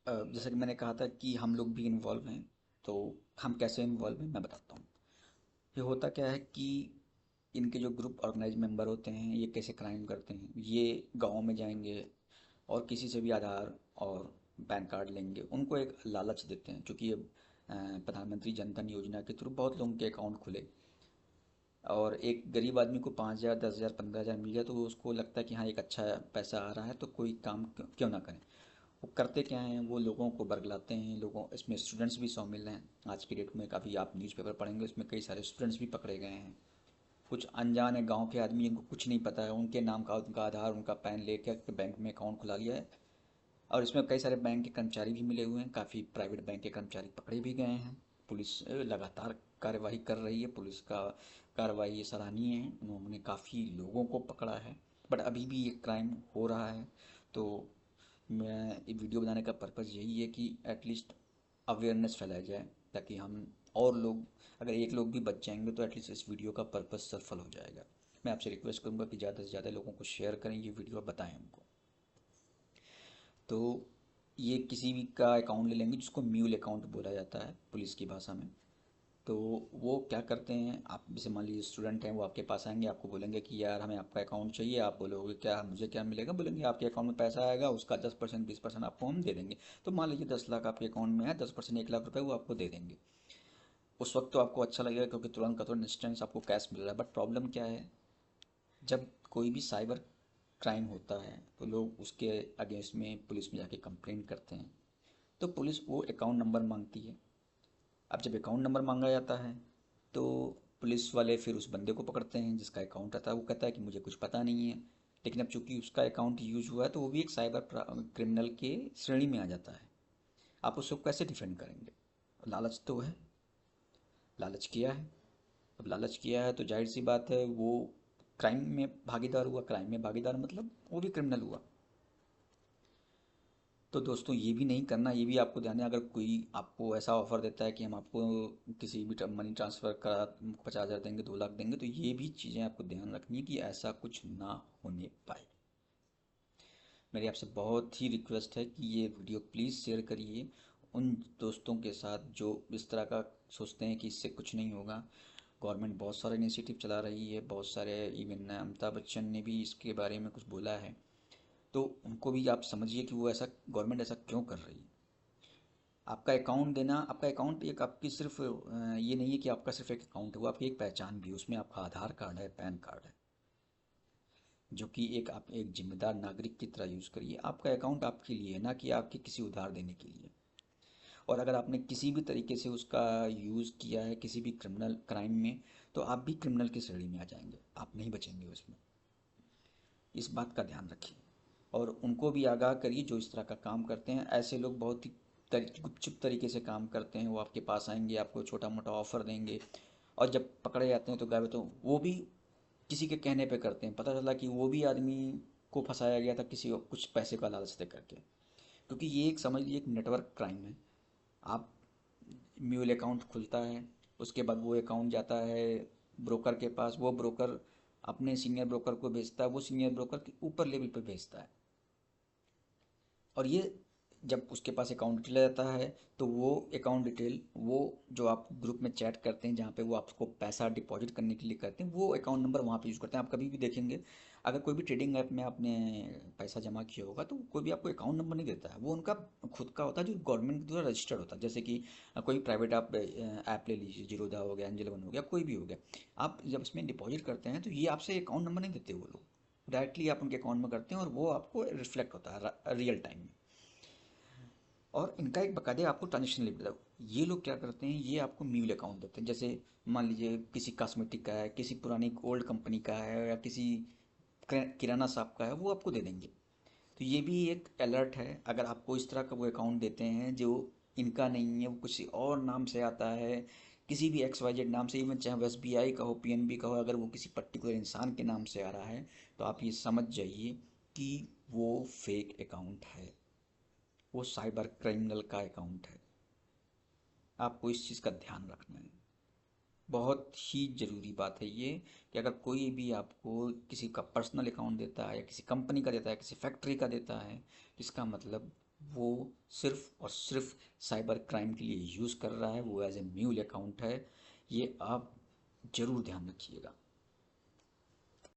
जैसा कि मैंने कहा था कि हम लोग भी इन्वॉल्व हैं। तो हम कैसे इन्वॉल्व हैं मैं बताता हूँ। ये होता क्या है कि इनके जो ग्रुप ऑर्गेनाइज मेंबर होते हैं ये कैसे क्राइम करते हैं, ये गाँव में जाएंगे और किसी से भी आधार और पैन कार्ड लेंगे, उनको एक लालच देते हैं क्योंकि ये प्रधानमंत्री जनधन योजना के थ्रू बहुत लोगों के अकाउंट खुले और एक गरीब आदमी को 5,000 10,000 15,000 मिल जाए तो उसको लगता है कि हाँ एक अच्छा पैसा आ रहा है तो कोई काम क्यों ना करें। वो करते क्या हैं, वो लोगों को बरगलाते हैं। लोगों इसमें स्टूडेंट्स भी शामिल हैं। आज की डेट में काफ़ी आप न्यूज़पेपर पढ़ेंगे, उसमें कई सारे स्टूडेंट्स भी पकड़े गए हैं। कुछ अनजान है गांव के आदमी जिनको कुछ नहीं पता है, उनके नाम का उनका आधार उनका पैन लेकर बैंक में अकाउंट खुला लिया है। और इसमें कई सारे बैंक के कर्मचारी भी मिले हुए हैं, काफ़ी प्राइवेट बैंक के कर्मचारी पकड़े भी गए हैं। पुलिस लगातार कार्यवाही कर रही है, पुलिस का कार्रवाई सराहनीय है, उन्होंने काफ़ी लोगों को पकड़ा है। बट अभी भी ये क्राइम हो रहा है। तो मैं ये वीडियो बनाने का पर्पज़ यही है कि एटलीस्ट अवेयरनेस फैलाई जाए, ताकि हम और लोग, अगर एक लोग भी बच जाएंगे तो एटलीस्ट इस वीडियो का पर्पज़ सफल हो जाएगा। मैं आपसे रिक्वेस्ट करूंगा कि ज़्यादा से ज़्यादा लोगों को शेयर करें ये वीडियो, बताएं हमको। तो ये किसी भी का अकाउंट ले लेंगे जिसको म्यूल अकाउंट बोला जाता है पुलिस की भाषा में। तो वो क्या करते हैं, आप जैसे मान लीजिए स्टूडेंट हैं, वो आपके पास आएंगे, आपको बोलेंगे कि यार हमें आपका अकाउंट चाहिए। आप बोलोगे क्या, मुझे क्या मिलेगा, बोलेंगे आपके अकाउंट में पैसा आएगा, उसका 10% 20% आपको हम दे देंगे। तो मान लीजिए 10 लाख आपके अकाउंट में है, 10% 1 लाख रुपए वो आपको दे देंगे। उस वक्त तो आपको अच्छा लगेगा क्योंकि तुरंत का तुरंत इंस्टेंस आपको कैश मिल रहा है। बट प्रॉब्लम क्या है, जब कोई भी साइबर क्राइम होता है तो लोग उसके अगेंस्ट में पुलिस में जाके कंप्लेंट करते हैं। तो पुलिस वो अकाउंट नंबर मांगती है। अब जब अकाउंट नंबर मांगा जाता है तो पुलिस वाले फिर उस बंदे को पकड़ते हैं जिसका अकाउंट आता है। वो कहता है कि मुझे कुछ पता नहीं है। लेकिन अब चूंकि उसका अकाउंट यूज हुआ है तो वो भी एक साइबर क्रिमिनल के श्रेणी में आ जाता है। आप उसको कैसे डिफेंड करेंगे? लालच तो है, लालच किया है। अब लालच किया है तो जाहिर सी बात है वो क्राइम में भागीदार हुआ। क्राइम में भागीदार मतलब वो भी क्रिमिनल हुआ। तो दोस्तों ये भी नहीं करना, ये भी आपको ध्यान है। अगर कोई आपको ऐसा ऑफर देता है कि हम आपको किसी भी मनी ट्रांसफ़र करा 50,000 देंगे 2 लाख देंगे, तो ये भी चीज़ें आपको ध्यान रखनी है कि ऐसा कुछ ना होने पाए। मेरी आपसे बहुत ही रिक्वेस्ट है कि ये वीडियो प्लीज़ शेयर करिए उन दोस्तों के साथ जो इस तरह का सोचते हैं कि इससे कुछ नहीं होगा। गवर्नमेंट बहुत सारे इनिशिएटिव चला रही है, बहुत सारे, इवन अमिताभ बच्चन ने भी इसके बारे में कुछ बोला है। तो उनको भी आप समझिए कि वो ऐसा, गवर्नमेंट ऐसा क्यों कर रही है। आपका अकाउंट देना, आपका अकाउंट एक आपकी सिर्फ ये नहीं है कि आपका सिर्फ एक अकाउंट है, वो आपकी एक पहचान भी है। उसमें आपका आधार कार्ड है, पैन कार्ड है, जो कि एक आप एक जिम्मेदार नागरिक की तरह यूज़ करिए। आपका अकाउंट आपके लिए है, ना कि आपके किसी उधार देने के लिए। और अगर आपने किसी भी तरीके से उसका यूज़ किया है किसी भी क्रिमिनल क्राइम में, तो आप भी क्रिमिनल की श्रेणी में आ जाएंगे, आप नहीं बचेंगे उसमें। इस बात का ध्यान रखिए और उनको भी आगाह करिए जो इस तरह का काम करते हैं। ऐसे लोग बहुत ही गुपचुप तरीके से काम करते हैं। वो आपके पास आएंगे, आपको छोटा मोटा ऑफर देंगे और जब पकड़े जाते हैं तो गायब। तो वो भी किसी के कहने पे करते हैं। पता चला कि वो भी आदमी को फंसाया गया था किसी को कुछ पैसे का लालच दे करके। क्योंकि ये एक, समझ लीजिए, एक नेटवर्क क्राइम है। आप, म्यूल अकाउंट खुलता है, उसके बाद वो अकाउंट जाता है ब्रोकर के पास, वो ब्रोकर अपने सीनियर ब्रोकर को भेजता है, वो सीनियर ब्रोकर के ऊपर लेवल पे भेजता है। और ये जब उसके पास अकाउंट डिटेल रहता है तो वो अकाउंट डिटेल, वो जो आप ग्रुप में चैट करते हैं जहाँ पे वो आपको पैसा डिपॉजिट करने के लिए करते हैं, वो अकाउंट नंबर वहाँ पे यूज़ करते हैं। आप कभी भी देखेंगे, अगर कोई भी ट्रेडिंग ऐप में आपने पैसा जमा किया होगा तो कोई भी आपको अकाउंट नंबर नहीं देता है। वो उनका खुद का होता है जो गवर्नमेंट के द्वारा रजिस्टर्ड होता है। जैसे कि कोई प्राइवेट आप ऐप ले लीजिए, जीरोधा हो गया, एंजल वन हो गया, कोई भी हो गया। आप जब इसमें डिपॉजिट करते हैं तो ये आपसे अकाउंट नंबर नहीं देते वो लोग, डायरेक्टली आप उनके अकाउंट में करते हैं और वो आपको रिफ्लेक्ट होता है रियल टाइम में। और इनका एक बकायदे आपको ट्रांजेक्शन लिमिट है। ये लोग क्या करते हैं, ये आपको म्यूल अकाउंट देते हैं। जैसे मान लीजिए किसी कॉस्मेटिक का है, किसी पुरानी ओल्ड कंपनी का है, या किसी किराना शॉप का है, वो आपको दे देंगे। तो ये भी एक अलर्ट है। अगर आपको इस तरह का वो अकाउंट देते हैं जो इनका नहीं है, वो किसी और नाम से आता है, किसी भी XYZ नाम से, इवन चाहे वो SBI का हो, PNB का हो, अगर वो किसी पर्टिकुलर इंसान के नाम से आ रहा है तो आप ये समझ जाइए कि वो फेक अकाउंट है, वो साइबर क्रिमिनल का अकाउंट है। आपको इस चीज़ का ध्यान रखना है। बहुत ही ज़रूरी बात है ये, कि अगर कोई भी आपको किसी का पर्सनल अकाउंट देता है या किसी कंपनी का देता है, किसी फैक्ट्री का देता है, तो इसका मतलब वो सिर्फ और सिर्फ साइबर क्राइम के लिए यूज़ कर रहा है, वो एज ए म्यूल अकाउंट है। ये आप ज़रूर ध्यान रखिएगा।